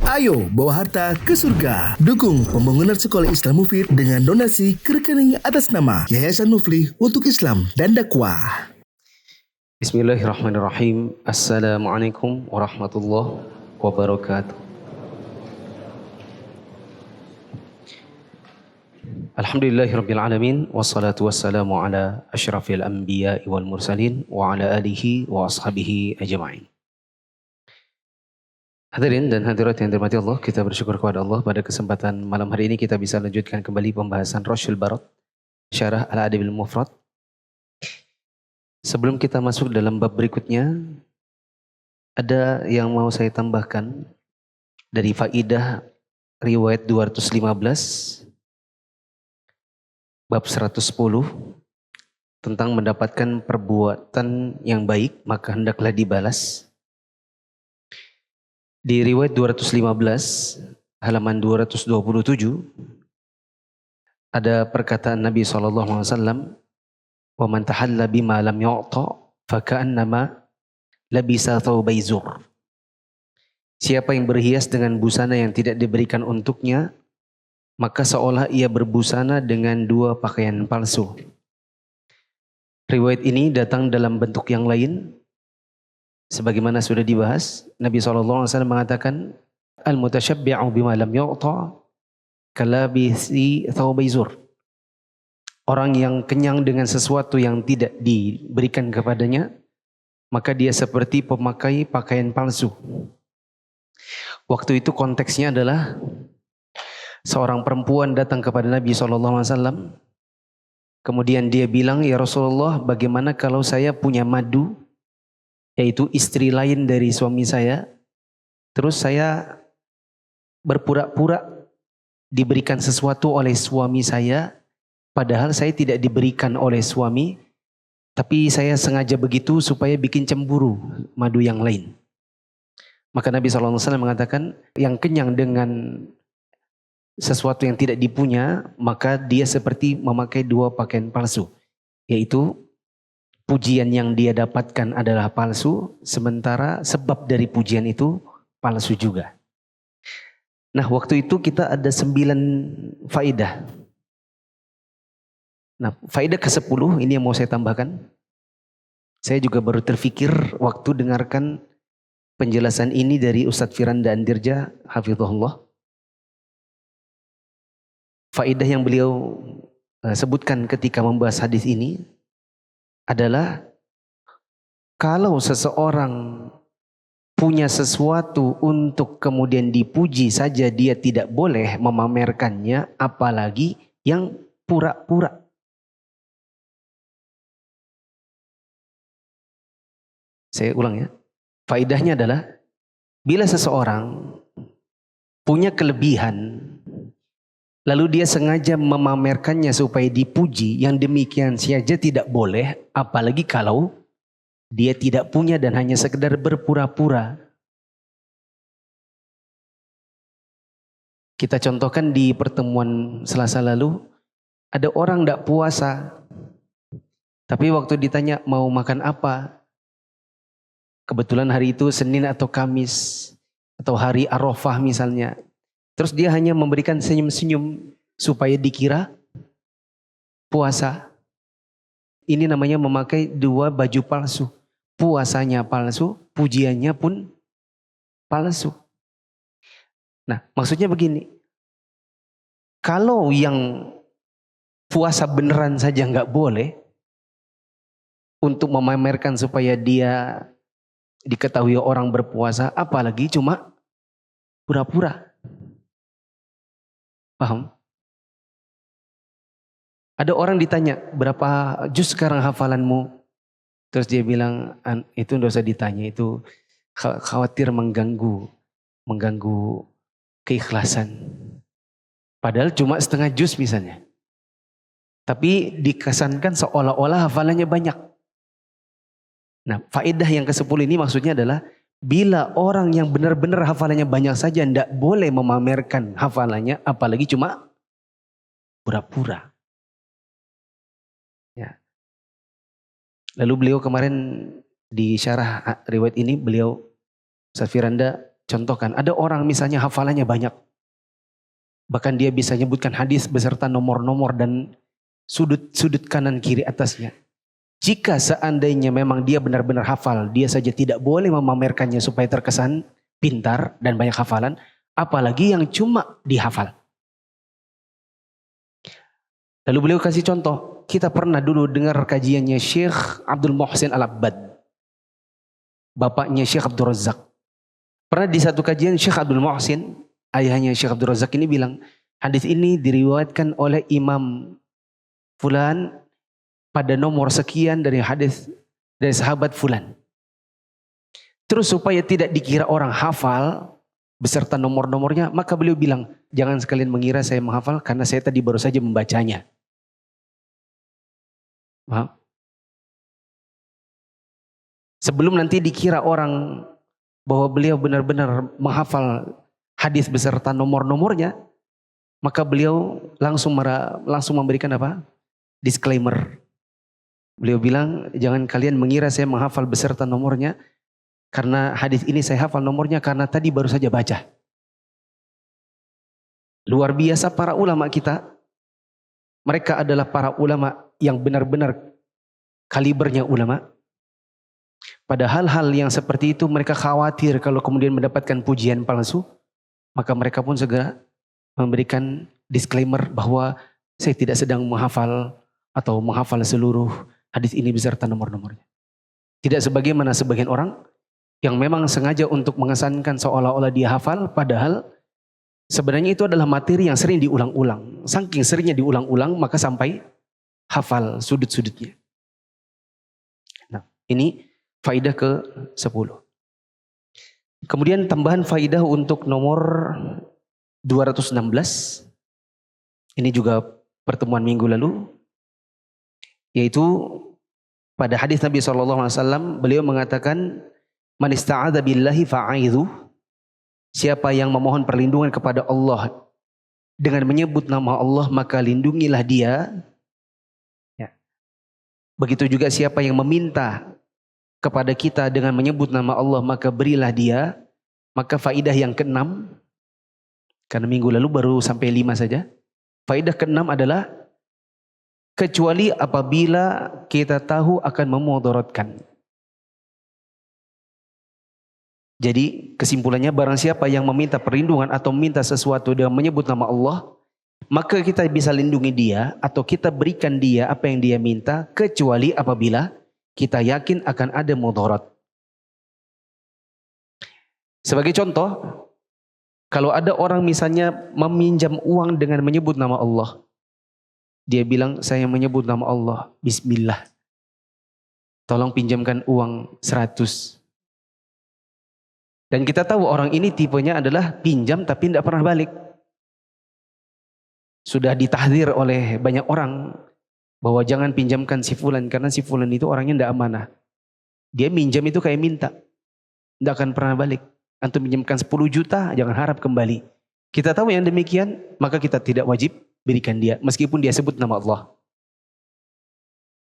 Ayo bawa harta ke surga. Dukung pembangunan sekolah Islam Mufid dengan donasi ke rekening atas nama Yayasan Muflih untuk Islam dan Dakwah. Bismillahirrahmanirrahim. Assalamualaikum warahmatullahi wabarakatuh. Alhamdulillahirabbil alamin wassalatu wassalamu ala asyrafil anbiya'i wal mursalin wa ala alihi wa ashabihi ajma'in. Hadirin dan hadirat yang dirahmati Allah, kita bersyukur kepada Allah pada kesempatan malam hari ini kita bisa lanjutkan kembali pembahasan Roshul Barat, Syarah Al-Adabil Mufrad. Sebelum kita masuk dalam bab berikutnya, ada yang mau saya tambahkan dari faidah riwayat 215 bab 110 tentang mendapatkan perbuatan yang baik maka hendaklah dibalas. Di riwayat 215 halaman 227 ada perkataan Nabi SAW, wa man tahalla bima lam yu'ta faka'annama labisa thawbai zur. Siapa yang berhias dengan busana yang tidak diberikan untuknya, maka seolah ia berbusana dengan dua pakaian palsu. Riwayat ini datang dalam bentuk yang lain. Sebagaimana sudah dibahas, Nabi SAW mengatakan, al-mutasyabbi'u bima lam yu'ta kalabisi thawbai zur. Orang yang kenyang dengan sesuatu yang tidak diberikan kepadanya, maka dia seperti pemakai pakaian palsu. Waktu itu konteksnya adalah seorang perempuan datang kepada Nabi SAW. Kemudian dia bilang, ya Rasulullah, bagaimana kalau saya punya madu, yaitu istri lain dari suami saya, terus saya berpura-pura diberikan sesuatu oleh suami saya, padahal saya tidak diberikan oleh suami, tapi saya sengaja begitu supaya bikin cemburu madu yang lain. Maka Nabi SAW mengatakan, yang kenyang dengan sesuatu yang tidak dipunya, maka dia seperti memakai dua pakaian palsu. Yaitu pujian yang dia dapatkan adalah palsu, sementara sebab dari pujian itu palsu juga. Nah, waktu itu kita ada 9 faidah. Nah, faedah ke-10 ini yang mau saya tambahkan. Saya juga baru terfikir waktu dengarkan penjelasan ini dari Ustadz Firanda Andirja, hafizahullah. Faedah yang beliau sebutkan ketika membahas hadis ini adalah kalau seseorang punya sesuatu untuk kemudian dipuji saja dia tidak boleh memamerkannya, apalagi yang pura-pura. Saya ulang ya. Faedahnya adalah bila seseorang punya kelebihan lalu dia sengaja memamerkannya supaya dipuji, yang demikian saja tidak boleh, apalagi kalau dia tidak punya dan hanya sekedar berpura-pura. Kita contohkan di pertemuan Selasa lalu, ada orang tidak puasa, tapi waktu ditanya mau makan apa, kebetulan hari itu Senin atau Kamis, atau hari Arafah misalnya. Terus dia hanya memberikan senyum-senyum supaya dikira puasa. Ini namanya memakai dua baju palsu. Puasanya palsu, pujiannya pun palsu. Nah, maksudnya begini. Kalau yang puasa beneran saja nggak boleh untuk memamerkan supaya dia diketahui orang berpuasa, apalagi cuma pura-pura. Paham? Ada orang ditanya, berapa juz sekarang hafalanmu? Terus dia bilang, itu tidak usah ditanya, itu khawatir mengganggu keikhlasan. Padahal cuma setengah juz misalnya. Tapi dikesankan seolah-olah hafalannya banyak. Nah, faedah yang ke-10 ini maksudnya adalah, bila orang yang benar-benar hafalannya banyak saja tidak boleh memamerkan hafalannya, apalagi cuma pura-pura. Ya. Lalu beliau kemarin di syarah riwayat ini, beliau Ustaz Firanda contohkan, ada orang misalnya hafalannya banyak. Bahkan dia bisa nyebutkan hadis beserta nomor-nomor dan sudut-sudut kanan kiri atasnya. Jika seandainya memang dia benar-benar hafal, dia saja tidak boleh memamerkannya supaya terkesan pintar dan banyak hafalan, apalagi yang cuma dihafal. Lalu beliau kasih contoh, kita pernah dulu dengar kajiannya Syekh Abdul Muhsin Al-Abbad, bapaknya Syekh Abdul Razak. Pernah di satu kajian Syekh Abdul Muhsin, ayahnya Syekh Abdul Razak ini bilang, hadis ini diriwayatkan oleh Imam Fulan pada nomor sekian dari hadis dari sahabat Fulan. Terus supaya tidak dikira orang hafal beserta nomor-nomornya, maka beliau bilang, jangan sekalian mengira saya menghafal karena saya tadi baru saja membacanya. Paham? Sebelum nanti dikira orang bahwa beliau benar-benar menghafal hadis beserta nomor-nomornya, maka beliau langsung memberikan apa? Disclaimer. Beliau bilang, jangan kalian mengira saya menghafal beserta nomornya, karena hadis ini saya hafal nomornya karena tadi baru saja baca. Luar biasa para ulama kita. Mereka adalah para ulama yang benar-benar kalibernya ulama. Pada hal-hal yang seperti itu mereka khawatir kalau kemudian mendapatkan pujian palsu, maka mereka pun segera memberikan disclaimer bahwa saya tidak sedang menghafal atau menghafal seluruh hadis ini beserta nomor-nomornya. Tidak sebagaimana sebagian orang yang memang sengaja untuk mengesankan seolah-olah dia hafal, padahal sebenarnya itu adalah materi yang sering diulang-ulang. Saking seringnya diulang-ulang maka sampai hafal sudut-sudutnya. Nah, ini faidah ke-10. Kemudian tambahan faidah untuk nomor 216. Ini juga pertemuan minggu lalu. Yaitu pada hadis Nabi SAW beliau mengatakan, man ista'adha billahi fa'aidhu. Siapa yang memohon perlindungan kepada Allah dengan menyebut nama Allah, maka lindungilah dia. Ya. Begitu juga siapa yang meminta kepada kita dengan menyebut nama Allah, maka berilah dia. Maka faidah yang ke-6, karena minggu lalu baru sampai 5 saja. Faidah ke-6 adalah, kecuali apabila kita tahu akan memudaratkan. Jadi kesimpulannya, barang siapa yang meminta perlindungan atau meminta sesuatu dengan menyebut nama Allah, maka kita bisa lindungi dia atau kita berikan dia apa yang dia minta, kecuali apabila kita yakin akan ada mudarat. Sebagai contoh, kalau ada orang misalnya meminjam uang dengan menyebut nama Allah, dia bilang, saya menyebut nama Allah, Bismillah, tolong pinjamkan uang 100. Dan kita tahu orang ini tipenya adalah pinjam tapi tidak pernah balik. Sudah ditahdzir oleh banyak orang bahwa jangan pinjamkan si fulan karena si fulan itu orangnya tidak amanah. Dia minjam itu kayak minta, tidak akan pernah balik. Antum pinjamkan 10 juta, jangan harap kembali. Kita tahu yang demikian, maka kita tidak wajib berikan dia meskipun dia sebut nama Allah.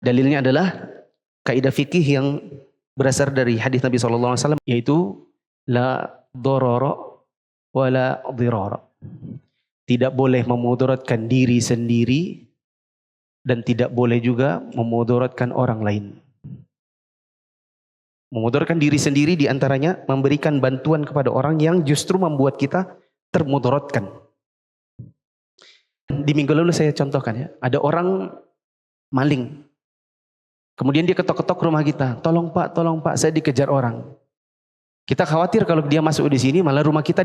Dalilnya adalah kaidah fikih yang berasal dari hadis Nabi SAW, yaitu la dororo wala dirara. Tidak boleh memudaratkan diri sendiri dan tidak boleh juga memudaratkan orang lain. Memudaratkan diri sendiri diantaranya memberikan bantuan kepada orang yang justru membuat kita termudaratkan. Di minggu lalu saya contohkan ya, ada orang maling. Kemudian dia ketok-ketok rumah kita, tolong pak, saya dikejar orang. Kita khawatir kalau dia masuk di sini, malah rumah kita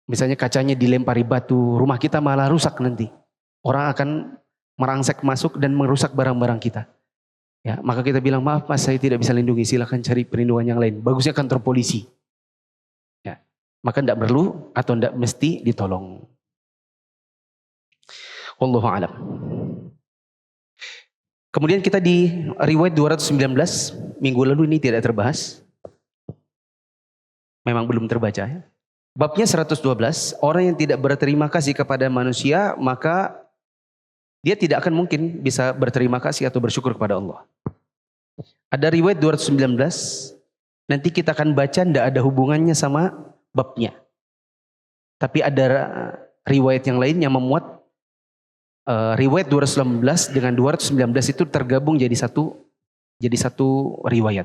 misalnya kacanya dilempari batu, rumah kita malah rusak nanti. Orang akan merangsek masuk dan merusak barang-barang kita. Ya, maka kita bilang, maaf mas, saya tidak bisa lindungi, silakan cari perlindungan yang lain. Bagusnya kantor polisi. Ya, maka tidak perlu atau tidak mesti ditolong. Wallahu a'lam. Kemudian kita di riwayat 219, minggu lalu ini tidak terbahas. Memang belum terbaca ya. Babnya 112, orang yang tidak berterima kasih kepada manusia, maka dia tidak akan mungkin bisa berterima kasih atau bersyukur kepada Allah. Ada riwayat 219, Nanti kita akan baca tidak ada hubungannya sama babnya. Tapi ada riwayat yang lain yang memuat riwayat 219 dengan 219 itu tergabung jadi satu riwayat.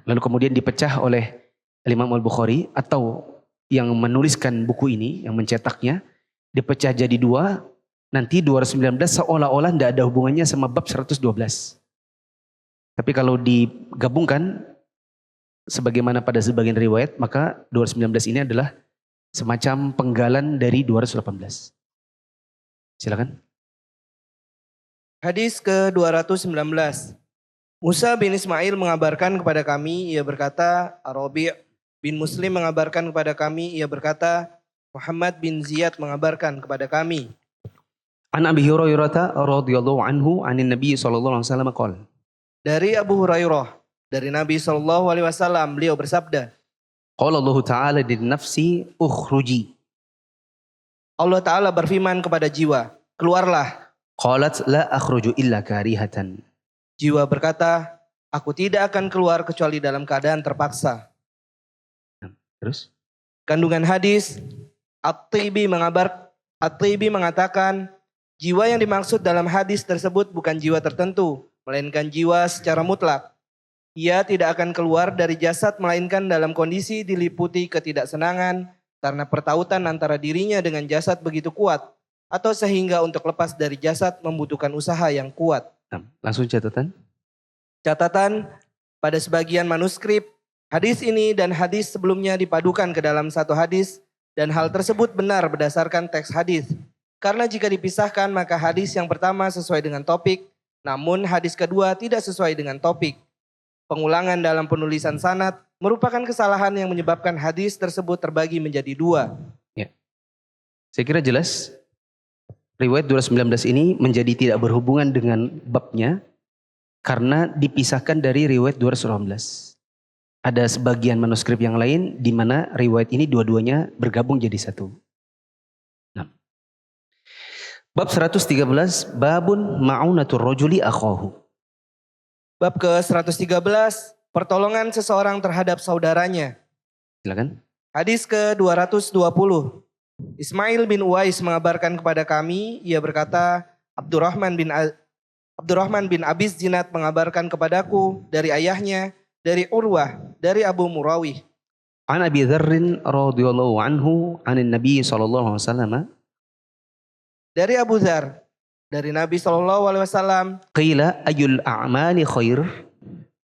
Lalu kemudian dipecah oleh Imam Al-Bukhari atau yang menuliskan buku ini, yang mencetaknya, dipecah jadi dua. Nanti 219 seolah-olah tidak ada hubungannya sama bab 112. Tapi kalau digabungkan sebagaimana pada sebagian riwayat, maka 219 ini adalah semacam penggalan dari 218. Silakan. Hadis ke-219. Musa bin Ismail mengabarkan kepada kami, ia berkata, Ar-Rabi' bin Muslim mengabarkan kepada kami, ia berkata, Muhammad bin Ziyad mengabarkan kepada kami. An Abi Hurairah radhiyallahu anhu anin Nabi sallallahu alaihi wasallam qala. Dari Abu Hurairah, dari Nabi SAW, beliau bersabda, Qala Allah Ta'ala di nafsi ukhruji. Allah Ta'ala berfirman kepada jiwa, keluarlah. Qalat la akhruju illa karihatan. Jiwa berkata, aku tidak akan keluar kecuali dalam keadaan terpaksa. Terus? Kandungan hadis, At-Tibi mengatakan, jiwa yang dimaksud dalam hadis tersebut bukan jiwa tertentu, melainkan jiwa secara mutlak. Ia tidak akan keluar dari jasad melainkan dalam kondisi diliputi ketidaksenangan karena pertautan antara dirinya dengan jasad begitu kuat, atau sehingga untuk lepas dari jasad membutuhkan usaha yang kuat. Langsung catatan. Catatan, pada sebagian manuskrip, hadis ini dan hadis sebelumnya dipadukan ke dalam satu hadis, dan hal tersebut benar berdasarkan teks hadis. Karena jika dipisahkan maka hadis yang pertama sesuai dengan topik, namun hadis kedua tidak sesuai dengan topik. Pengulangan dalam penulisan sanad merupakan kesalahan yang menyebabkan hadis tersebut terbagi menjadi dua. Ya. Saya kira jelas. Riwayat 219 ini menjadi tidak berhubungan dengan babnya karena dipisahkan dari riwayat 218. Ada sebagian manuskrip yang lain di mana riwayat ini dua-duanya bergabung jadi satu. Nah. Bab 113, babun ma'unatur rajuli akhahu. Bab ke-113, pertolongan seseorang terhadap saudaranya. Silakan. Hadis ke-220. Ismail bin Uwais mengabarkan kepada kami, ia berkata, Abdurrahman bin Abiz Zinad mengabarkan kepadaku dari ayahnya, dari Urwah, dari Abu Murawih. An Abi Dzarrin radhiyallahu anhu anin Nabi sallallahu alaihi wasallam. Dari Abu Dzar, dari Nabi SAW, Qila ayul a'mali khair?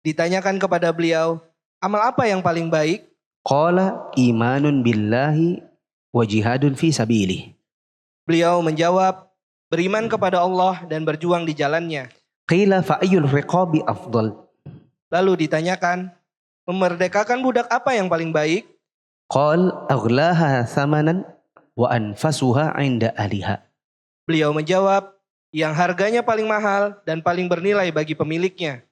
Ditanyakan kepada beliau, amal apa yang paling baik? Qala imanun billahi wa jihadun fi sabilih. Beliau menjawab, beriman kepada Allah dan berjuang di jalannya. Qila fa ayul riqabi afdal? Lalu ditanyakan, memerdekakan budak apa yang paling baik? Qal aghlaha thamanan wa anfasuha 'inda ahliha. Beliau menjawab, yang harganya paling mahal dan paling bernilai bagi pemiliknya.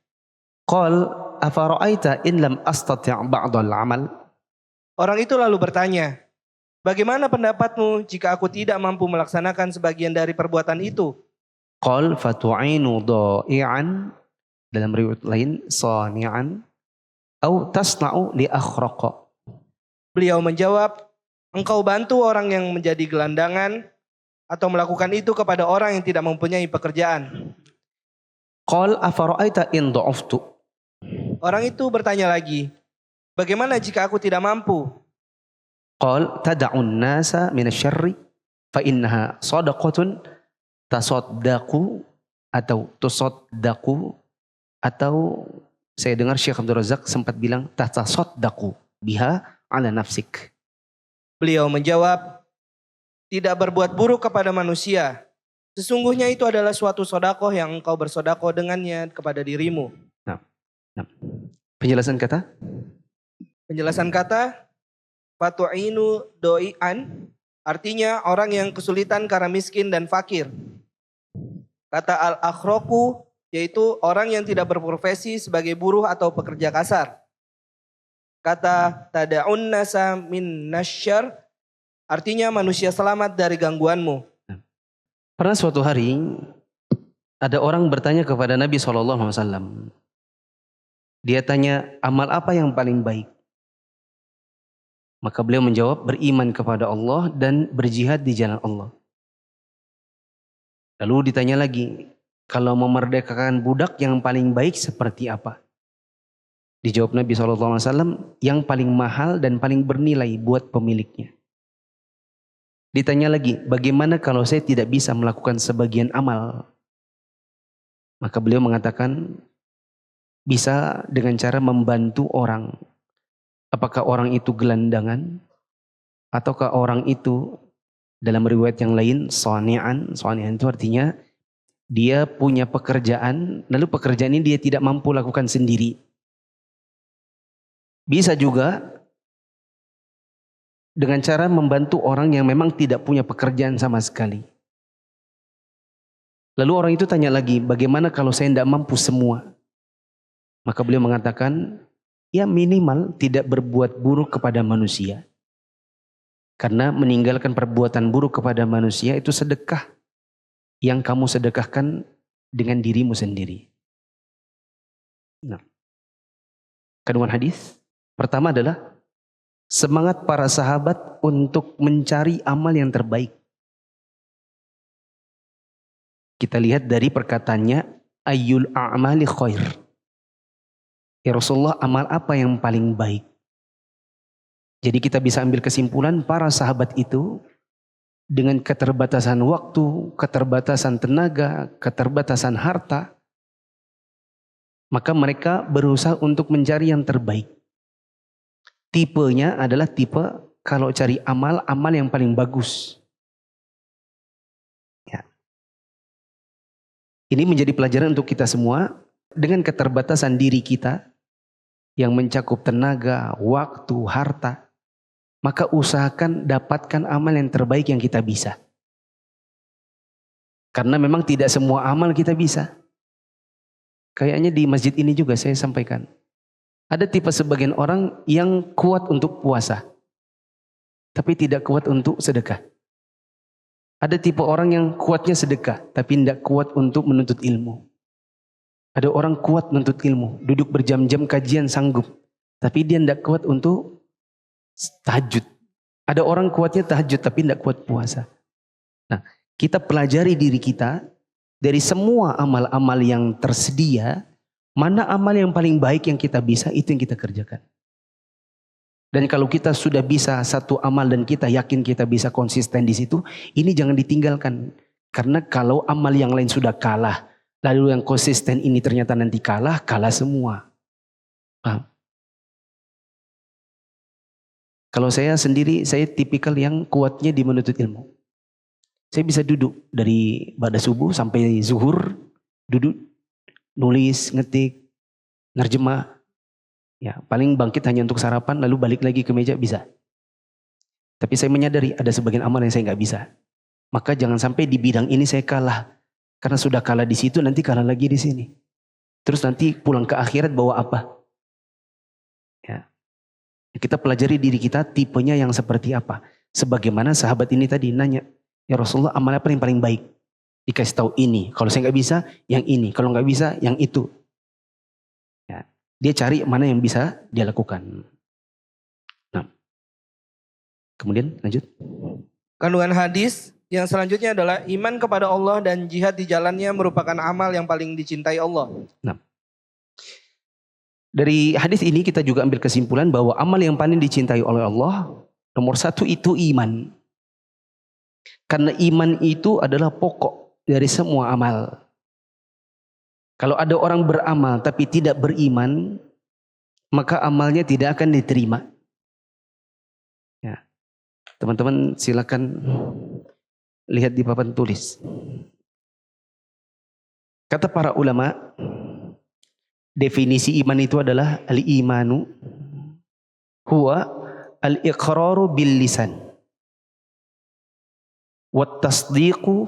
Qal afara'aita in lam astati' ba'dal amal? Orang itu lalu bertanya, bagaimana pendapatmu jika aku tidak mampu melaksanakan sebagian dari perbuatan itu? Qal fatu'inu dha'i'an, dalam riwayat lain sani'an, au tasna'u li akhraqa. Beliau menjawab, engkau bantu orang yang menjadi gelandangan atau melakukan itu kepada orang yang tidak mempunyai pekerjaan. Qal afara'aita in dha'aftu? Orang itu bertanya lagi, bagaimana jika aku tidak mampu? Qal tada'un nasa minasyarri fa innaha sadaqatun tasaddaqu atau tusaddaqu, atau saya dengar Syekh Abdul Razak sempat bilang tasaddaqu biha ala nafsik. Beliau menjawab, tidak berbuat buruk kepada manusia. Sesungguhnya itu adalah suatu sodakoh yang engkau bersodakoh dengannya kepada dirimu. Nah. Penjelasan kata? Penjelasan kata, fatu'inu doi'an, artinya orang yang kesulitan karena miskin dan fakir. Kata al-akhroku, yaitu orang yang tidak berprofesi sebagai buruh atau pekerja kasar. Kata tada'un nasa min nasyar, artinya manusia selamat dari gangguanmu. Pernah suatu hari ada orang bertanya kepada Nabi SAW, Dia tanya, amal apa yang paling baik? Maka beliau menjawab, beriman kepada Allah dan berjihad di jalan Allah. Lalu ditanya lagi, kalau memerdekakan budak yang paling baik seperti apa? Dijawab Nabi SAW, yang paling mahal dan paling bernilai buat pemiliknya. Ditanya lagi, bagaimana kalau saya tidak bisa melakukan sebagian amal? Maka beliau mengatakan, bisa dengan cara membantu orang. Apakah orang itu gelandangan? Ataukah orang itu dalam riwayat yang lain, sani'an. Sani'an itu artinya dia punya pekerjaan, lalu pekerjaan ini dia tidak mampu lakukan sendiri. Bisa juga dengan cara membantu orang yang memang tidak punya pekerjaan sama sekali. Lalu orang itu tanya lagi, bagaimana kalau saya tidak mampu semua? Maka beliau mengatakan, ya minimal tidak berbuat buruk kepada manusia. Karena meninggalkan perbuatan buruk kepada manusia itu sedekah yang kamu sedekahkan dengan dirimu sendiri. Nah, kandungan hadis pertama adalah semangat para sahabat untuk mencari amal yang terbaik. Kita lihat dari perkataannya, ayyul a'mali khair. Ya Rasulullah, amal apa yang paling baik? Jadi kita bisa ambil kesimpulan para sahabat itu dengan keterbatasan waktu, keterbatasan tenaga, keterbatasan harta, maka mereka berusaha untuk mencari yang terbaik. Tipenya adalah tipe kalau cari amal yang paling bagus. Ya. Ini menjadi pelajaran untuk kita semua dengan keterbatasan diri kita yang mencakup tenaga, waktu, harta. Maka usahakan dapatkan amal yang terbaik yang kita bisa. Karena memang tidak semua amal kita bisa. Kayaknya di masjid ini juga saya sampaikan. Ada tipe sebagian orang yang kuat untuk puasa. Tapi tidak kuat untuk sedekah. Ada tipe orang yang kuatnya sedekah. Tapi tidak kuat untuk menuntut ilmu. Ada orang kuat menuntut ilmu. Duduk berjam-jam kajian sanggup. Tapi dia tidak kuat untuk tahajud. Ada orang kuatnya tahajud tapi tidak kuat puasa. Nah, kita pelajari diri kita dari semua amal-amal yang tersedia, mana amal yang paling baik yang kita bisa, itu yang kita kerjakan. Dan kalau kita sudah bisa satu amal dan kita yakin kita bisa konsisten di situ, ini jangan ditinggalkan. Karena kalau amal yang lain sudah kalah, lalu yang konsisten ini ternyata nanti kalah semua. Paham? Kalau saya sendiri, saya tipikal yang kuatnya di menuntut ilmu. Saya bisa duduk dari ba'da subuh sampai zuhur, duduk, nulis, ngetik, nerjemah. Ya, paling bangkit hanya untuk sarapan, lalu balik lagi ke meja bisa. Tapi saya menyadari ada sebagian amal yang saya nggak bisa. Maka jangan sampai di bidang ini saya kalah. Karena sudah kalah di situ, nanti kalah lagi di sini. Terus nanti pulang ke akhirat bawa apa? Ya. Kita pelajari diri kita tipenya yang seperti apa. Sebagaimana sahabat ini tadi nanya, ya Rasulullah amal apa yang paling baik? Dikasih tahu ini. Kalau saya nggak bisa, yang ini. Kalau nggak bisa, yang itu. Ya. Dia cari mana yang bisa dia lakukan. Nah, kemudian lanjut. Kandungan hadis yang selanjutnya adalah iman kepada Allah dan jihad di jalannya merupakan amal yang paling dicintai Allah. Nah, dari hadis ini kita juga ambil kesimpulan bahwa amal yang paling dicintai oleh Allah, nomor satu itu iman. Karena iman itu adalah pokok dari semua amal. Kalau ada orang beramal tapi tidak beriman, maka amalnya tidak akan diterima. Ya. Teman-teman silakan lihat di papan tulis. Kata para ulama, definisi iman itu adalah al-imanu huwa al-iqraru bil lisan wat tasdiqu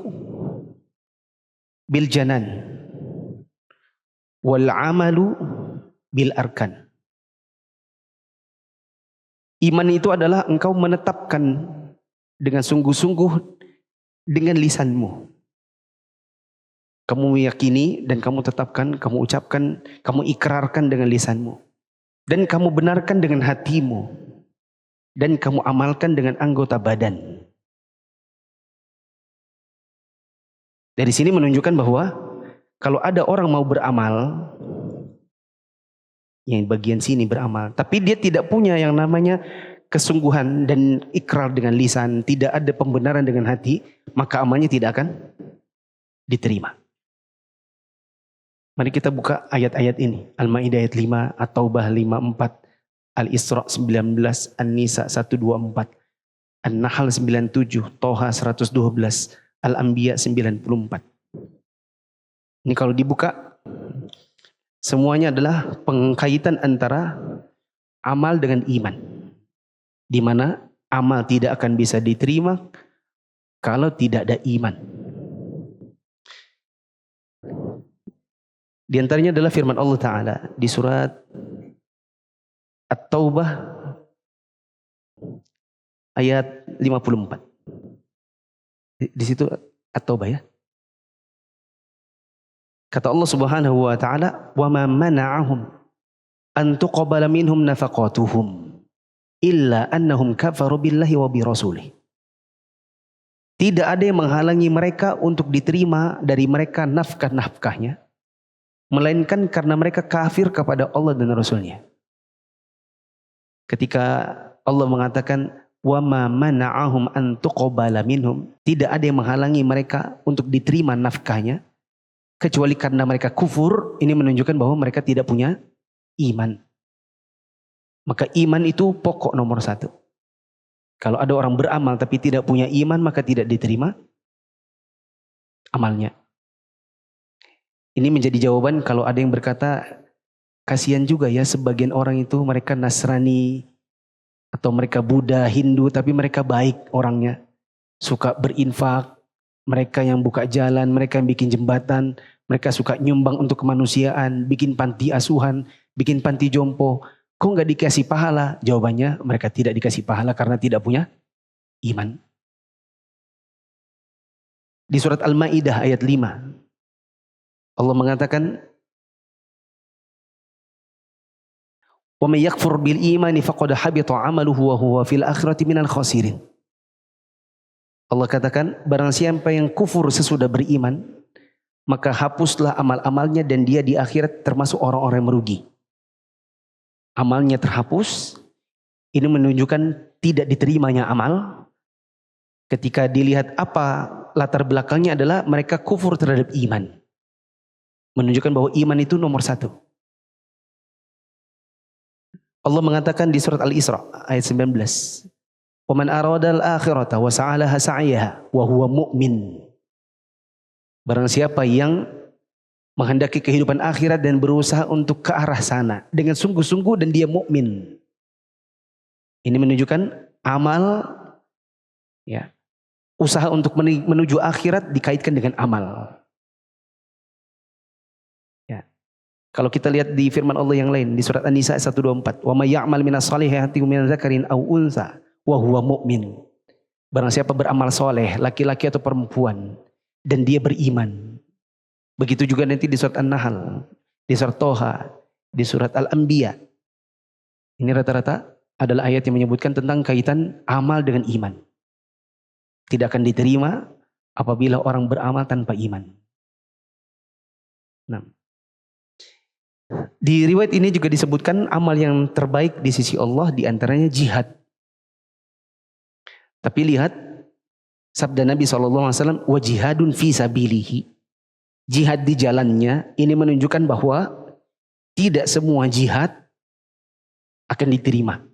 bil janan wal amalu bil arkan. Iman itu adalah engkau menetapkan dengan sungguh-sungguh dengan lisanmu. Kamu meyakini dan kamu tetapkan, kamu ucapkan, kamu ikrarkan dengan lisanmu. Dan kamu benarkan dengan hatimu. Dan kamu amalkan dengan anggota badan. Dari sini menunjukkan bahwa kalau ada orang mau beramal, yang bagian sini beramal, tapi dia tidak punya yang namanya kesungguhan dan ikrar dengan lisan, tidak ada pembenaran dengan hati, maka amalnya tidak akan diterima. Mari kita buka ayat-ayat ini. Al-Maidah ayat 5, At-Taubah 54, Al-Isra 19, An-Nisa 124, An-Nahl 97, Toha 112, Al-Anbiya 94. Ini kalau dibuka, semuanya adalah pengkaitan antara amal dengan iman. Di mana amal tidak akan bisa diterima kalau tidak ada iman. Di antaranya adalah firman Allah Ta'ala di surat At-Taubah ayat 54. Di situ At-Taubah ya. Kata Allah Subhanahu wa Ta'ala, "Wa ma mana'ahum an tuqbala minhum nafaqatuhum illa annahum kafaru billahi wa bi rasulih." Tidak ada yang menghalangi mereka untuk diterima dari mereka nafkah-nafkahnya, melainkan karena mereka kafir kepada Allah dan Rasulnya. Ketika Allah mengatakan wa ma mana'ahum an tuqbala minhum, tidak ada yang menghalangi mereka untuk diterima nafkahnya kecuali karena mereka kufur, ini menunjukkan bahwa mereka tidak punya iman. Maka iman itu pokok nomor 1. Kalau ada orang beramal tapi tidak punya iman, maka tidak diterima amalnya. Ini menjadi jawaban kalau ada yang berkata, kasihan juga ya sebagian orang itu mereka Nasrani atau mereka Buddha, Hindu, tapi mereka baik orangnya. Suka berinfak, mereka yang buka jalan, mereka yang bikin jembatan, mereka suka nyumbang untuk kemanusiaan, bikin panti asuhan, bikin panti jompo. Kok nggak dikasih pahala? Jawabannya mereka tidak dikasih pahala karena tidak punya iman. Di surat Al-Maidah ayat 5. Allah mengatakan, "Wa may yakfur bil imani faqad habita 'amaluhu wa huwa fil akhirati minal khasirin." Allah katakan, barang siapa yang kufur sesudah beriman, maka hapuslah amal-amalnya dan dia di akhirat termasuk orang-orang yang merugi. Amalnya terhapus, ini menunjukkan tidak diterimanya amal. Ketika dilihat apa latar belakangnya adalah mereka kufur terhadap iman. Menunjukkan bahwa iman itu nomor 1. Allah mengatakan di surat Al-Isra ayat 19. "Wa man aradal akhirata wa sa'alaha sa'yaha wa huwa mu'min." Barang siapa yang menghendaki kehidupan akhirat dan berusaha untuk ke arah sana dengan sungguh-sungguh dan dia mukmin. Ini menunjukkan amal, ya, usaha untuk menuju akhirat dikaitkan dengan amal. Kalau kita lihat di firman Allah yang lain di surat An-Nisa 124, "Wa may ya'mal minas solihati min dzakarin aw unsa wa huwa mu'min." Barang siapa beramal soleh, laki-laki atau perempuan, dan dia beriman. Begitu juga nanti di surat An-Nahl, di surat Toha, di surat Al-Anbiya. Ini rata-rata adalah ayat yang menyebutkan tentang kaitan amal dengan iman. Tidak akan diterima apabila orang beramal tanpa iman. Nah, di riwayat ini juga disebutkan amal yang terbaik di sisi Allah diantaranya jihad. Tapi lihat sabda Nabi SAW, wa jihadun fi sabilihi. Jihad di jalannya, ini menunjukkan bahwa tidak semua jihad akan diterima.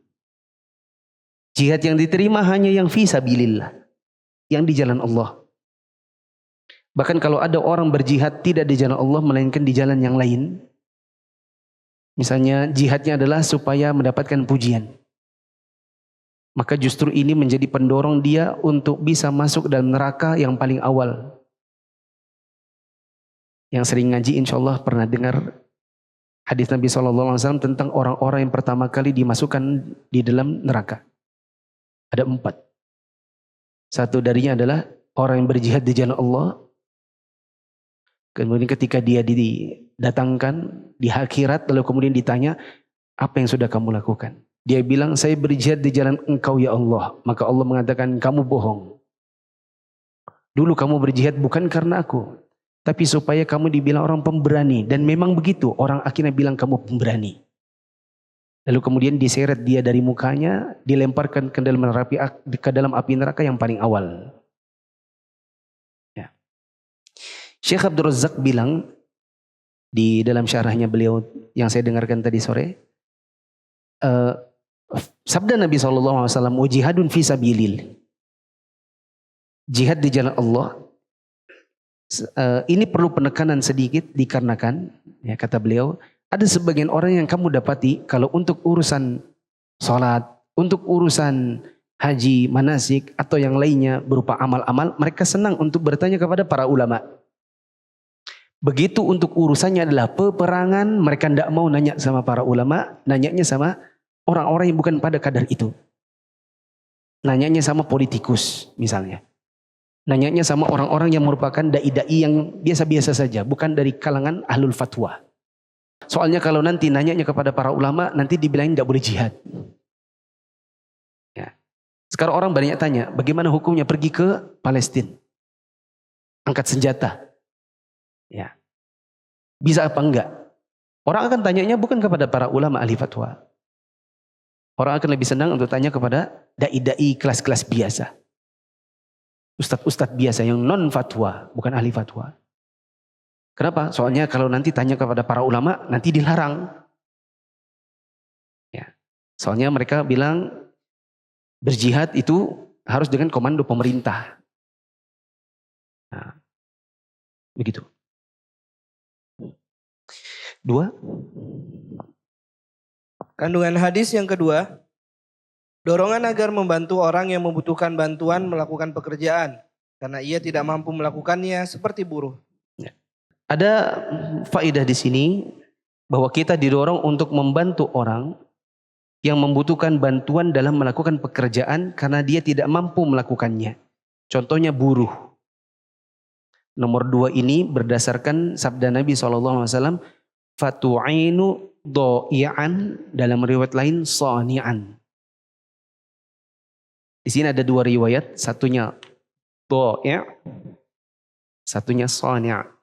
Jihad yang diterima hanya yang fi sabilillah, yang di jalan Allah. Bahkan kalau ada orang berjihad tidak di jalan Allah melainkan di jalan yang lain, misalnya jihadnya adalah supaya mendapatkan pujian, maka justru ini menjadi pendorong dia untuk bisa masuk dalam neraka yang paling awal. Yang sering ngaji insya Allah pernah dengar hadis Nabi SAW tentang orang-orang yang pertama kali dimasukkan di dalam neraka. Ada 4. Satu darinya adalah orang yang berjihad di jalan Allah. Kemudian ketika dia didatangkan di akhirat, lalu kemudian ditanya, apa yang sudah kamu lakukan? Dia bilang, saya berjihad di jalan Engkau ya Allah. Maka Allah mengatakan, kamu bohong. Dulu kamu berjihad bukan karena aku, tapi supaya kamu dibilang orang pemberani. Dan memang begitu, orang akhirnya bilang kamu pemberani. Lalu kemudian diseret dia dari mukanya, dilemparkan ke dalam api neraka yang paling awal. Ya. Syekh Abdul Razak bilang di dalam syarahnya beliau yang saya dengarkan tadi sore, sabda Nabi SAW, jihadun fi sabilil. Jihad di jalan Allah. Ini perlu penekanan sedikit dikarenakan, ya kata beliau, ada sebagian orang yang kamu dapati kalau untuk urusan sholat, untuk urusan haji, manasik, atau yang lainnya berupa amal-amal, mereka senang untuk bertanya kepada para ulama. Begitu untuk urusannya adalah peperangan, mereka tidak mau nanya sama para ulama, nanyanya sama orang-orang yang bukan pada kadar itu. Nanyanya sama politikus misalnya. Nanyanya sama orang-orang yang merupakan dai-dai yang biasa-biasa saja, bukan dari kalangan ahlul fatwa. Soalnya kalau nanti nanyanya kepada para ulama, nanti dibilangin tidak boleh jihad. Ya. Sekarang orang banyak tanya, bagaimana hukumnya pergi ke Palestina? Angkat senjata. Ya. Bisa apa enggak? Orang akan tanyanya bukan kepada para ulama ahli fatwa. Orang akan lebih senang untuk tanya kepada dai-dai kelas-kelas biasa. Ustadz-ustadz biasa yang non fatwa, bukan ahli fatwa. Kenapa? Soalnya kalau nanti tanya kepada para ulama, nanti dilarang. Ya. Soalnya mereka bilang berjihad itu harus dengan komando pemerintah. Nah, begitu. 2. Kandungan hadis yang kedua, dorongan agar membantu orang yang membutuhkan bantuan melakukan pekerjaan karena ia tidak mampu melakukannya seperti buruh. Ada faedah di sini bahwa kita didorong untuk membantu orang yang membutuhkan bantuan dalam melakukan pekerjaan karena dia tidak mampu melakukannya. Contohnya buruh. Nomor 2 ini berdasarkan sabda Nabi SAW, fatu'inu do'i'an, dalam riwayat lain sani'an. Di sini ada 2 riwayat, satunya do'i', satunya sani'.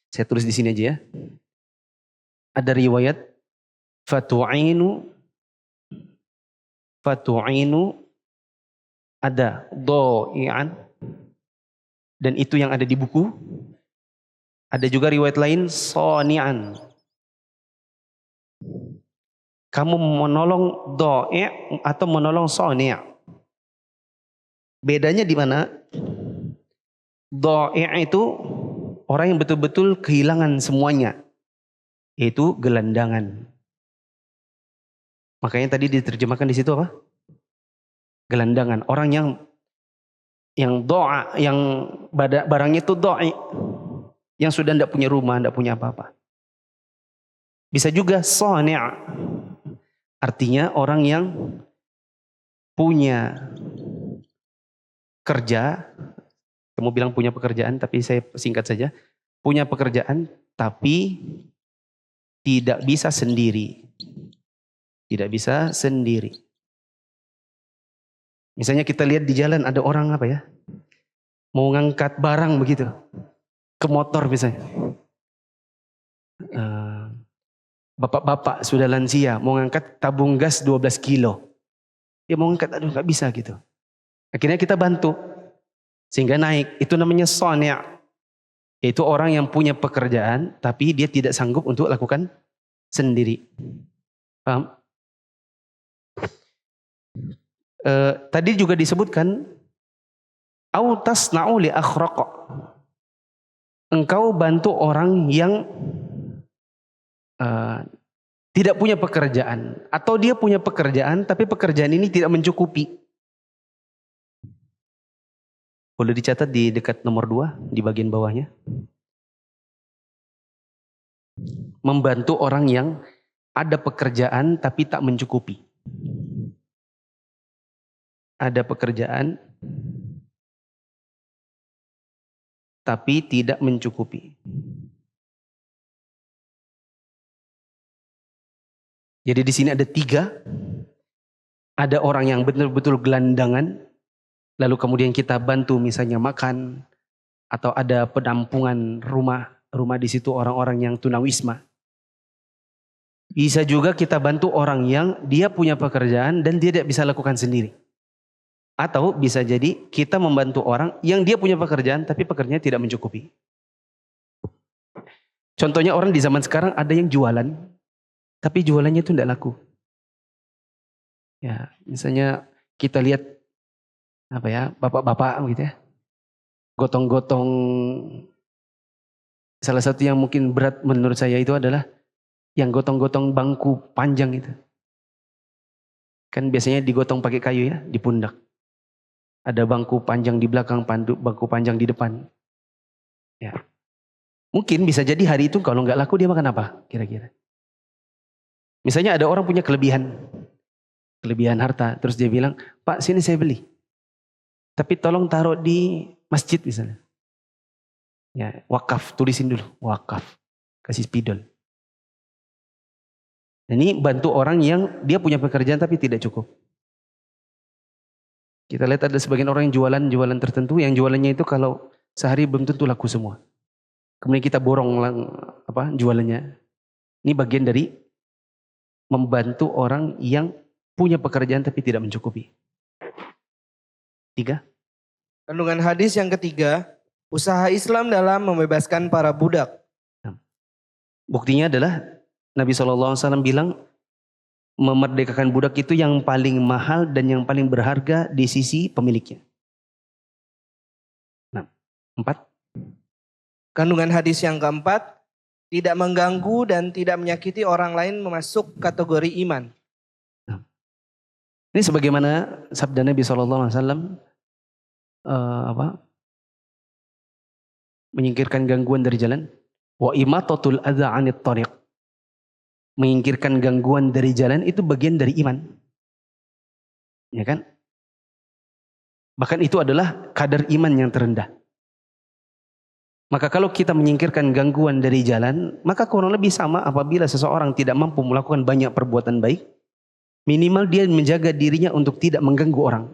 Saya tulis di sini aja ya. Ada riwayat fatu'inu, ada do'i'an, dan itu yang ada di buku. Ada juga riwayat lain sani'an. Kamu menolong do'i' atau menolong sani'. Bedanya di mana? Do'i' itu orang yang betul-betul kehilangan semuanya, yaitu gelandangan. Makanya tadi diterjemahkan di situ apa? Gelandangan. Orang yang doa, yang barangnya itu do'i, yang sudah tidak punya rumah, tidak punya apa-apa. Bisa juga sani', artinya orang yang punya kerja. Kamu bilang punya pekerjaan, tapi saya singkat saja. Punya pekerjaan, tapi tidak bisa sendiri. Tidak bisa sendiri. Misalnya kita lihat di jalan ada orang apa ya, mau ngangkat barang begitu, ke motor misalnya. Bapak-bapak sudah lansia, mau ngangkat tabung gas 12 kilo. Dia mau ngangkat, aduh gak bisa gitu. Akhirnya kita bantu. Sehingga naik, itu namanya sani'. Yaitu orang yang punya pekerjaan, tapi dia tidak sanggup untuk lakukan sendiri. Paham? Tadi juga disebutkan, au tasna'u li akhraqa. Engkau bantu orang yang tidak punya pekerjaan. Atau dia punya pekerjaan, tapi pekerjaan ini tidak mencukupi. Boleh dicatat di dekat nomor 2, di bagian bawahnya. Membantu orang yang ada pekerjaan tapi tak mencukupi. Ada pekerjaan tapi tidak mencukupi. Jadi di sini ada 3. Ada orang yang betul-betul gelandangan, lalu kemudian kita bantu misalnya makan, atau ada penampungan rumah di situ orang-orang yang tunawisma. Bisa juga kita bantu orang yang dia punya pekerjaan dan dia tidak bisa lakukan sendiri. Atau bisa jadi kita membantu orang yang dia punya pekerjaan tapi pekerjaannya tidak mencukupi. Contohnya orang di zaman sekarang ada yang jualan, tapi jualannya itu tidak laku. Ya, misalnya kita lihat bapak-bapak gitu ya, gotong-gotong. Salah satu yang mungkin berat menurut saya itu adalah yang gotong-gotong bangku panjang itu. Kan biasanya digotong pakai kayu ya, di pundak. Ada bangku panjang di belakang, bangku panjang di depan. Ya. Mungkin bisa jadi hari itu kalau nggak laku dia makan apa kira-kira. Misalnya ada orang punya kelebihan harta, terus dia bilang, "Pak, sini saya beli. Tapi tolong taruh di masjid misalnya." Ya, wakaf, tulisin dulu, wakaf. Kasih spidol. Ini bantu orang yang dia punya pekerjaan tapi tidak cukup. Kita lihat ada sebagian orang yang jualan tertentu, yang jualannya itu kalau sehari belum tentu laku semua. Kemudian kita borong jualannya. Ini bagian dari membantu orang yang punya pekerjaan tapi tidak mencukupi. 3. Kandungan hadis yang ketiga, usaha Islam dalam membebaskan para budak. Buktinya adalah Nabi SAW bilang memerdekakan budak itu yang paling mahal dan yang paling berharga di sisi pemiliknya. 4. Kandungan hadis yang keempat, tidak mengganggu dan tidak menyakiti orang lain masuk kategori iman. Ini sebagaimana sabda Nabi SAW menyingkirkan gangguan dari jalan. Wa imatatul adza 'anit thariq. Menyingkirkan gangguan dari jalan itu bagian dari iman. Ya kan? Bahkan itu adalah kadar iman yang terendah. Maka kalau kita menyingkirkan gangguan dari jalan, maka kurang lebih sama apabila seseorang tidak mampu melakukan banyak perbuatan baik, minimal dia menjaga dirinya untuk tidak mengganggu orang.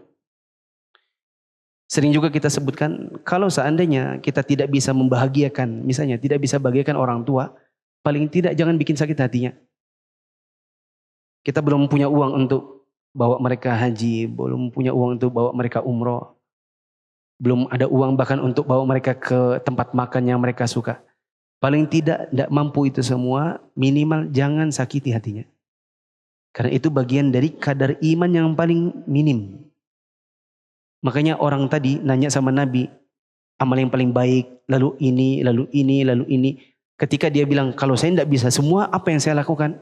Sering juga kita sebutkan, kalau seandainya kita tidak bisa membahagiakan, misalnya tidak bisa bahagiakan orang tua, paling tidak jangan bikin sakit hatinya. Kita belum punya uang untuk bawa mereka haji, belum punya uang untuk bawa mereka umroh, belum ada uang bahkan untuk bawa mereka ke tempat makan yang mereka suka. Paling tidak mampu itu semua, minimal jangan sakiti hatinya. Karena itu bagian dari kadar iman yang paling minim. Makanya orang tadi nanya sama Nabi, amal yang paling baik, lalu ini, lalu ini, lalu ini. Ketika dia bilang, kalau saya tidak bisa semua, apa yang saya lakukan?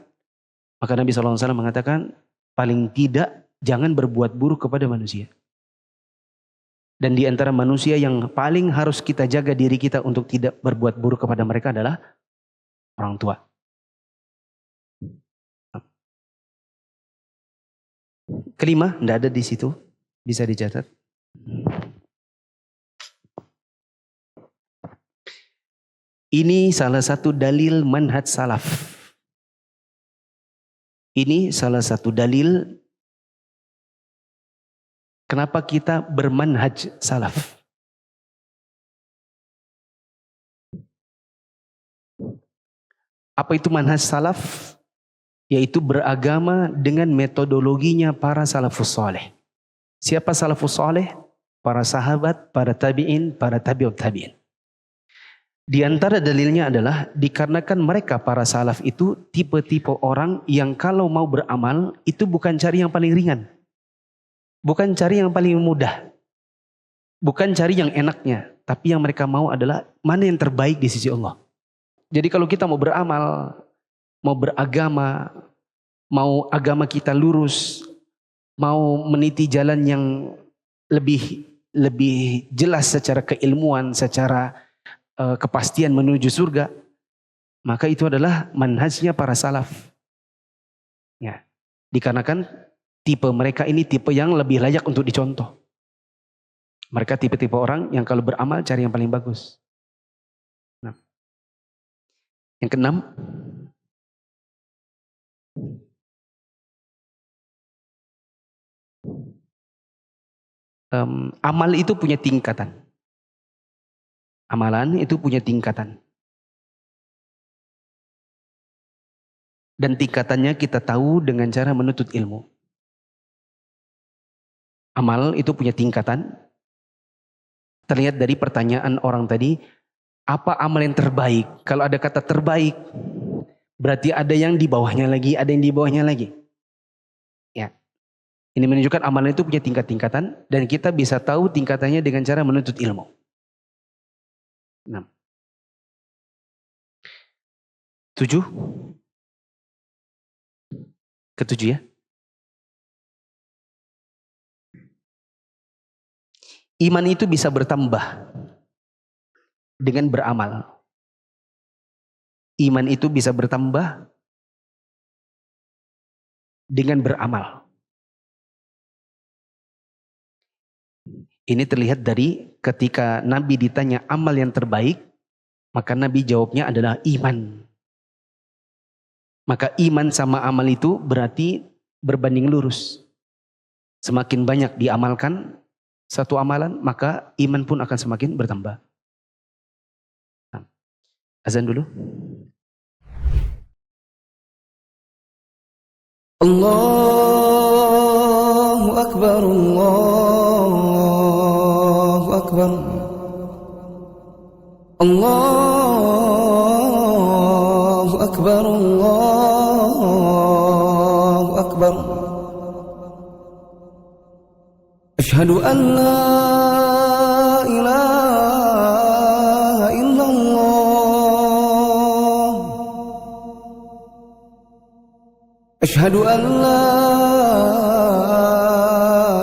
Maka Nabi SAW mengatakan, paling tidak jangan berbuat buruk kepada manusia. Dan di antara manusia yang paling harus kita jaga diri kita untuk tidak berbuat buruk kepada mereka adalah orang tua. Kelima, tidak ada di situ, bisa dicatat. Ini salah satu dalil manhaj salaf. Ini salah satu dalil kenapa kita bermanhaj salaf. Apa itu manhaj salaf? Yaitu beragama dengan metodologinya para salafus saleh. Siapa salafus saleh? Para sahabat, para tabi'in, para tabi'ut tabi'in. Di antara dalilnya adalah dikarenakan mereka para salaf itu tipe-tipe orang yang kalau mau beramal itu bukan cari yang paling ringan. Bukan cari yang paling mudah. Bukan cari yang enaknya. Tapi yang mereka mau adalah mana yang terbaik di sisi Allah. Jadi kalau kita mau beramal, mau beragama, mau agama kita lurus, mau meniti jalan yang lebih jelas secara keilmuan, secara kepastian menuju surga, maka itu adalah manhajnya para salaf. Ya, dikarenakan tipe mereka ini tipe yang lebih layak untuk dicontoh. Mereka tipe-tipe orang yang kalau beramal cari yang paling bagus. Yang keenam, amal itu punya tingkatan. Amalan itu punya tingkatan. Dan tingkatannya kita tahu dengan cara menuntut ilmu. Amal itu punya tingkatan. Terlihat dari pertanyaan orang tadi, apa amal yang terbaik? Kalau ada kata terbaik, berarti ada yang di bawahnya lagi, ada yang di bawahnya lagi. Ya. Ini menunjukkan amalan itu punya tingkat-tingkatan dan kita bisa tahu tingkatannya dengan cara menuntut ilmu. 6. 7. Ketujuh ya. Iman itu bisa bertambah dengan beramal. Iman itu bisa bertambah dengan beramal. Ini terlihat dari ketika Nabi ditanya amal yang terbaik, maka Nabi jawabnya adalah iman. Maka iman sama amal itu berarti berbanding lurus. Semakin banyak diamalkan satu amalan, maka iman pun akan semakin bertambah. Azan dulu. Allahu Akbar, Allahu Akbar, Allahu Akbar, Allahu Akbar. Asyhadu an la ilaha illallah. Asyhadu an la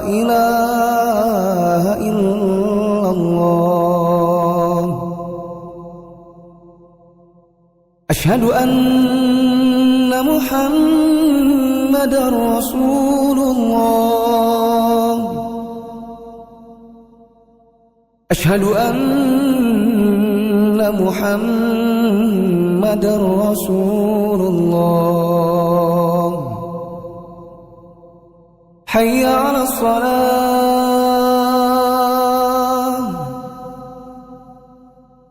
ilaha illallah. Asyhadu anna Muhammadar Rasulullah. Asyhadu anna Muhammadar Rasulullah. Hayya 'alas shalah.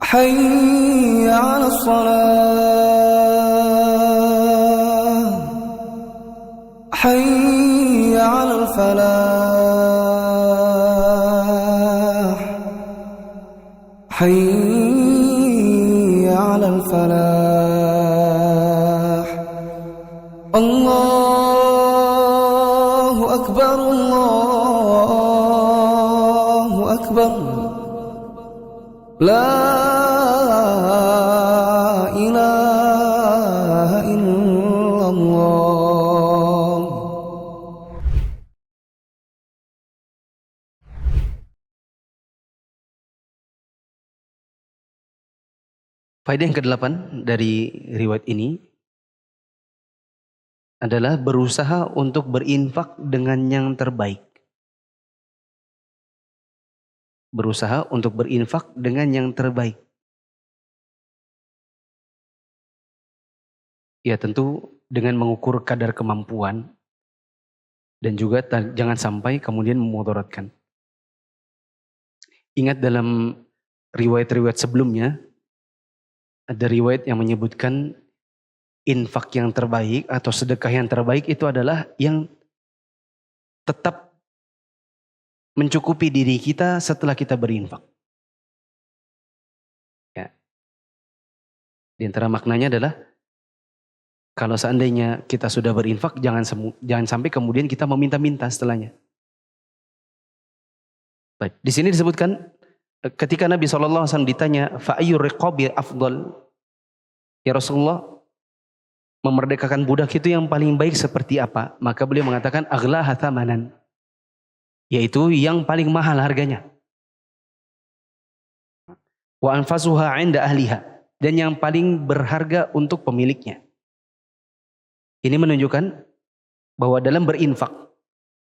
Hayya 'alas shalah. Hayya 'alal falah. Hayya 'alal falah. Allahu Akbar, Allahu Akbar. La ilaha illallah. Faedah yang ke-8 dari riwayat ini adalah berusaha untuk berinfak dengan yang terbaik. Berusaha untuk berinfak dengan yang terbaik. Ya tentu dengan mengukur kadar kemampuan dan juga jangan sampai kemudian memudaratkan. Ingat dalam riwayat-riwayat sebelumnya, ada riwayat yang menyebutkan infak yang terbaik atau sedekah yang terbaik itu adalah yang tetap mencukupi diri kita setelah kita berinfak. Ya. Di antara maknanya adalah kalau seandainya kita sudah berinfak, jangan sampai kemudian kita meminta-minta setelahnya. Baik, di sini disebutkan ketika Nabi SAW ditanya, fa'ayyur riqabi afdal, ya Rasulullah, memerdekakan budak itu yang paling baik seperti apa? Maka beliau mengatakan, aghlaha thamanan, yaitu yang paling mahal harganya. Wa anfasuha 'inda ahliha, dan yang paling berharga untuk pemiliknya. Ini menunjukkan bahwa dalam berinfak,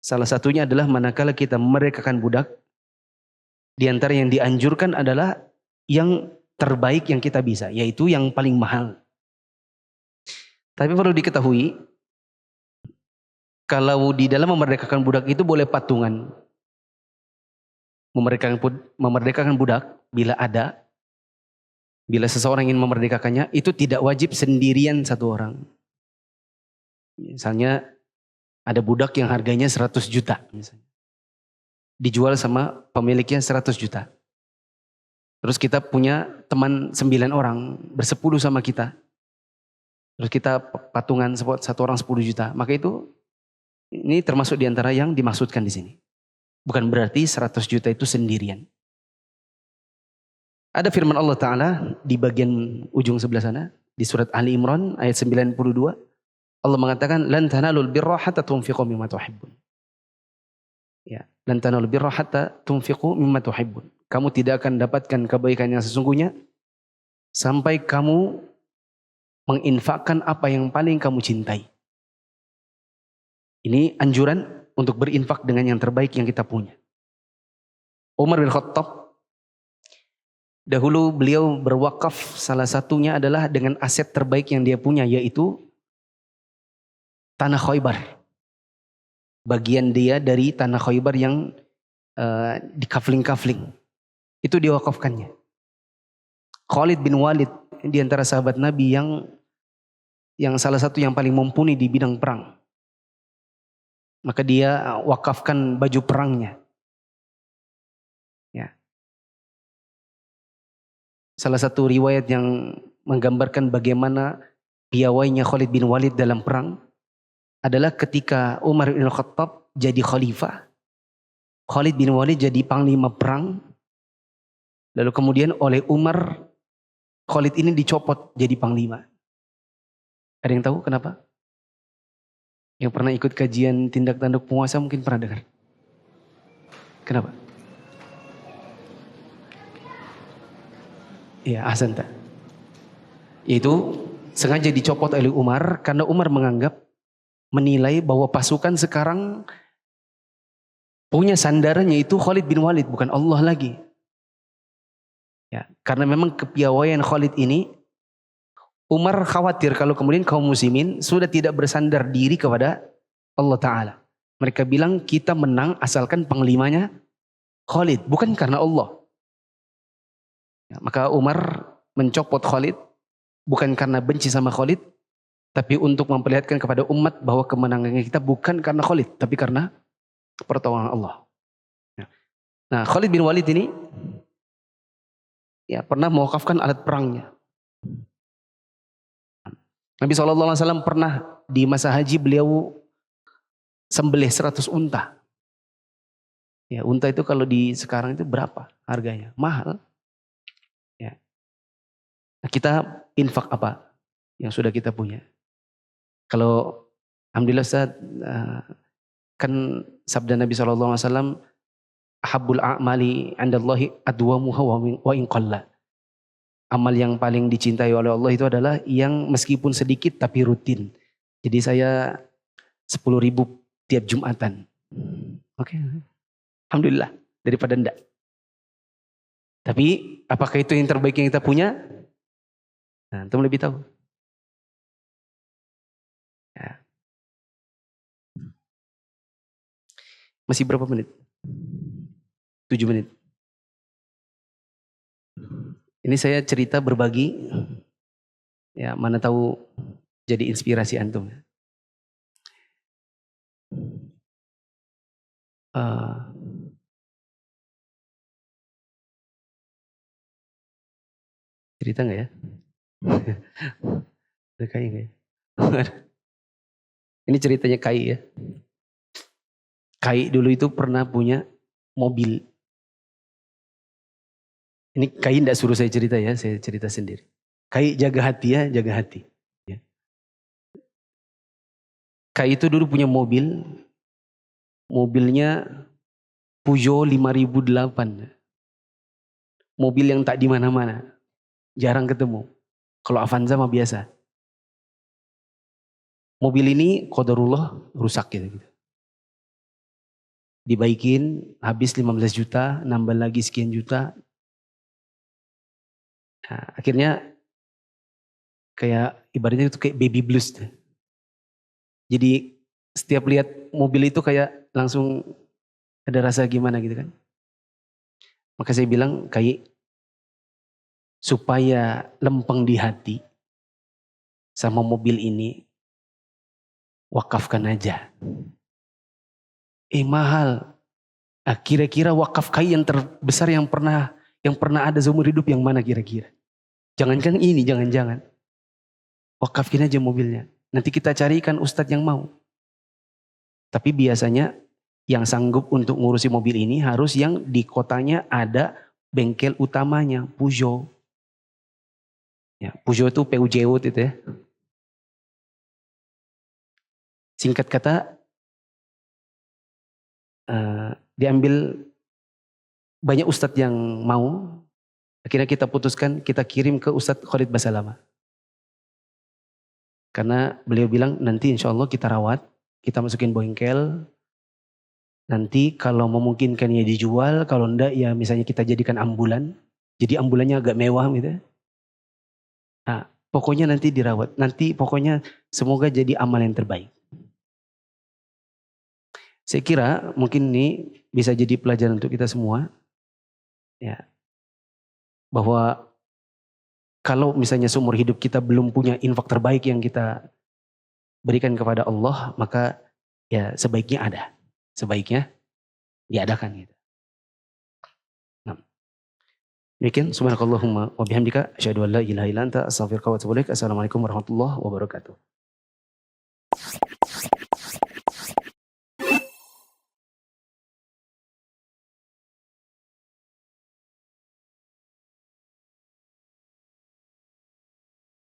salah satunya adalah manakala kita memerdekakan budak, di antara yang dianjurkan adalah yang terbaik yang kita bisa, yaitu yang paling mahal. Tapi perlu diketahui, kalau di dalam memerdekakan budak itu boleh patungan. Memerdekakan budak bila seseorang ingin memerdekakannya, itu tidak wajib sendirian satu orang. Misalnya ada budak yang harganya 100 juta misalnya. Dijual sama pemiliknya 100 juta. Terus kita punya teman 9 orang, bersepuluh sama kita. Terus kita patungan satu orang 10 juta. Maka ini termasuk diantara yang dimaksudkan di sini. Bukan berarti 100 juta itu sendirian. Ada firman Allah Ta'ala di bagian ujung sebelah sana. Di surat Ali Imran ayat 92. Allah mengatakan, lan tanalul birra hatta tunfiqu mimma tuhibbun. Ya, lan tanalul birra hatta tunfiqu mimma tuhibbun. Kamu tidak akan dapatkan kebaikan yang sesungguhnya sampai kamu menginfakkan apa yang paling kamu cintai. Ini anjuran untuk berinfak dengan yang terbaik yang kita punya. Umar bin Khattab, dahulu beliau berwakaf, salah satunya adalah dengan aset terbaik yang dia punya, yaitu tanah Khaybar. Bagian dia dari tanah Khaybar yang dikafling-kafling. Itu diwakafkannya. Khalid bin Walid, di antara sahabat Nabi yang salah satu yang paling mumpuni di bidang perang. Maka dia wakafkan baju perangnya. Ya. Salah satu riwayat yang menggambarkan bagaimana piawainya Khalid bin Walid dalam perang adalah ketika Umar bin Khattab jadi khalifah. Khalid bin Walid jadi panglima perang. Lalu kemudian oleh Umar, Khalid ini dicopot jadi panglima. Ada yang tahu kenapa? Yang pernah ikut kajian tindak tanduk penguasa mungkin pernah dengar. Kenapa? Iya, ahsan tak? Yaitu sengaja dicopot oleh Umar karena Umar menilai bahwa pasukan sekarang punya sandaran yaitu Khalid bin Walid, bukan Allah lagi. Ya, karena memang kepiawaian Khalid ini, Umar khawatir kalau kemudian kaum muslimin sudah tidak bersandar diri kepada Allah Ta'ala. Mereka bilang kita menang asalkan panglimanya Khalid, bukan karena Allah. Ya, maka Umar mencopot Khalid, bukan karena benci sama Khalid, tapi untuk memperlihatkan kepada umat bahwa kemenangan kita bukan karena Khalid, tapi karena pertolongan Allah. Ya. Nah, Khalid bin Walid ini ya pernah mewakafkan alat perangnya. Nabi SAW pernah di masa haji beliau sembelih 100 unta. Ya, unta itu kalau di sekarang itu berapa harganya? Mahal. Ya. Nah, kita infak apa yang sudah kita punya? Kalau alhamdulillah Ustaz, kan sabda Nabi SAW, ahabbul a'mali 'indallahi adwamuha wa in qalla. Amal yang paling dicintai oleh Allah itu adalah yang meskipun sedikit tapi rutin. Jadi saya 10.000 tiap Jumatan. Oke. Alhamdulillah, daripada enggak. Tapi apakah itu yang terbaik yang kita punya? Nah, antum lebih tahu. Ya. Masih berapa menit? 7 menit. Ini saya cerita berbagi, ya mana tahu jadi inspirasi antum. Cerita nggak ya? Ada Kai nggak ya? Ini ceritanya Kai ya. Kai dulu itu pernah punya mobil. Ini Kai tidak suruh saya cerita ya, saya cerita sendiri. Kai jaga hati ya, jaga hati. Ya. Kai itu dulu punya mobil, mobilnya Peugeot 5008. Mobil yang tak di mana-mana, jarang ketemu. Kalau Avanza mah biasa. Mobil ini qadarullah rusak gitu. Dibaikin, habis 15 juta, nambah lagi sekian juta. Nah, akhirnya kayak ibaratnya itu kayak baby blues tuh. Jadi setiap lihat mobil itu kayak langsung ada rasa gimana gitu kan. Maka saya bilang kayak supaya lempeng di hati sama mobil ini, wakafkan aja. Mahal. Kira-kira wakaf kai yang terbesar yang pernah ada seumur hidup yang mana kira-kira? Jangankan ini, jangan-jangan. Wakafin aja mobilnya. Nanti kita carikan ustadz yang mau. Tapi biasanya yang sanggup untuk ngurusi mobil ini harus yang di kotanya ada bengkel utamanya, Peugeot. Ya, Peugeot itu PUJO itu ya. Singkat kata, diambil banyak ustadz yang mau. Akhirnya kita putuskan kita kirim ke Ustadz Khalid Basalamah. Karena beliau bilang nanti insya Allah kita rawat, kita masukin bengkel. Nanti kalau memungkinkan ya dijual, kalau enggak ya misalnya kita jadikan ambulan. Jadi ambulannya agak mewah gitu. Nah, pokoknya nanti dirawat. Nanti pokoknya semoga jadi amal yang terbaik. Saya kira mungkin ini bisa jadi pelajaran untuk kita semua. Ya. Bahwa kalau misalnya seumur hidup kita belum punya infak terbaik yang kita berikan kepada Allah, maka ya sebaiknya ada. Sebaiknya diadakan gitu. Nah. Demikian subhanakallahumma wa bihamdika asyhadu an la ilaha illa anta astaghfiruka wa atubu ilaik. Assalamualaikum warahmatullahi wabarakatuh.